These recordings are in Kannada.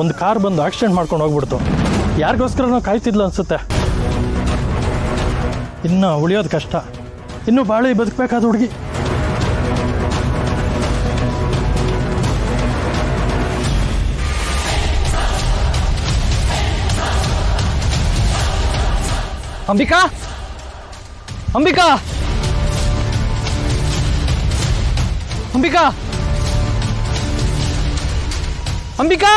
ಒಂದು ಕಾರ್ ಬಂದು ಆಕ್ಸಿಡೆಂಟ್ ಮಾಡ್ಕೊಂಡು ಹೋಗ್ಬಿಡ್ತು. ಯಾರಿಗೋಸ್ಕರ ನಾವು ಕಾಯ್ತಿದ್ಲು ಅನ್ಸುತ್ತೆ. ಇನ್ನು ಉಳಿಯೋದು ಕಷ್ಟ. ಇನ್ನೂ ಬಾಳೆ ಬದುಕಬೇಕಾದ ಹುಡುಗಿ. ಅಂಬಿಕಾ, ಅಂಬಿಕಾ, ಅಂಬಿಕಾ, ಅಂಬಿಕಾ,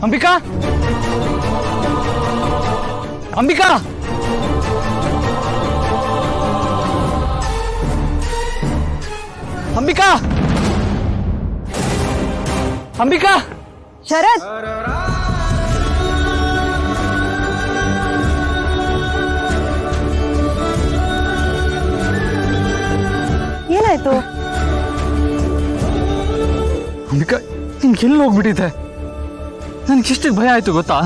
ಅಂಬಿಕಾ, ಅಂಬಿಕಾ, ಅಂಬಿಕಾ, ಅಂಬಿಕಾ. ಶರತ್, ಏನಾಯ್ತು? ಅಂಬಿಕಾ, ನಿನ್ಗೆ ಎಲ್ಲಿ ಹೋಗ್ಬಿಟ್ಟಿದೆ? ನನಗೆಷ್ಟು ಭಯ ಆಯ್ತು ಗೊತ್ತಾ?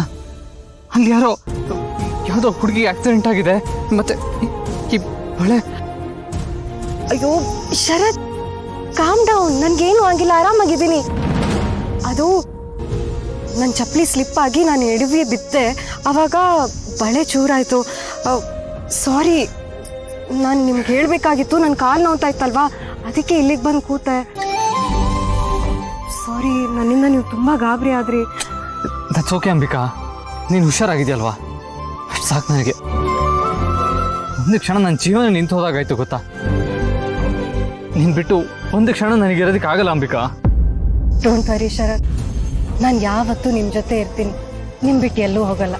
ಅಲ್ಲಿ ಯಾವುದೋ ಹುಡುಗಿ ಆಕ್ಸಿಡೆಂಟ್ ಆಗಿದೆ. ಮತ್ತೆ ಈ ಬಳೆ. ಅಯ್ಯೋ ಶರತ್, ಕಾಮ್ ಡೌನ್. ನನ್ಗೇನು ಆಗಿಲ್ಲ, ಆರಾಮಾಗಿದ್ದೀನಿ. ಅದು ನನ್ನ ಚಪ್ಪಲಿ ಸ್ಲಿಪ್ ಆಗಿ ನಾನು ಎಡವಿ ಬಿದ್ದೆ. ಆವಾಗ ಬಳೆ ಚೂರಾಯಿತು. ಸಾರಿ, ನಾನು ನಿಮ್ಗೆ ಹೇಳಬೇಕಾಗಿತ್ತು. ನನ್ನ ಕಾಲು ನೋವ್ತಾ ಇತ್ತಲ್ವಾ, ಅದಕ್ಕೆ ಇಲ್ಲಿಗೆ ಬಂದು ಕೂತೆ. ಸಾರಿ, ನನ್ನಿಂದ ನೀವು ತುಂಬ ಗಾಬರಿ ಆದ್ರಿ. ದಟ್ಸ್ ಓಕೆ ಅಂಬಿಕಾ, ನೀನು ಹುಷಾರಾಗಿದೆಯಲ್ವಾ? ಅಷ್ಟು ಸಾಕು ನನಗೆ. ಒಂದು ಕ್ಷಣ ನನ್ನ ಜೀವನ ನಿಂತು ಹೋದಾಗಾಯ್ತು ಗೊತ್ತಾ? ನೀನು ಬಿಟ್ಟು ಒಂದು ಕ್ಷಣ ನನಗಿರೋದಕ್ಕಾಗಲ್ಲ ಅಂಬಿಕಾ. ಡೋಂಟ್ ವರಿ ಶರತ್, ನಾನು ಯಾವತ್ತೂ ನಿಮ್ಮ ಜೊತೆ ಇರ್ತೀನಿ. ನಿಮ್ಮ ಬಿಟ್ಟು ಎಲ್ಲೂ ಹೋಗಲ್ಲ.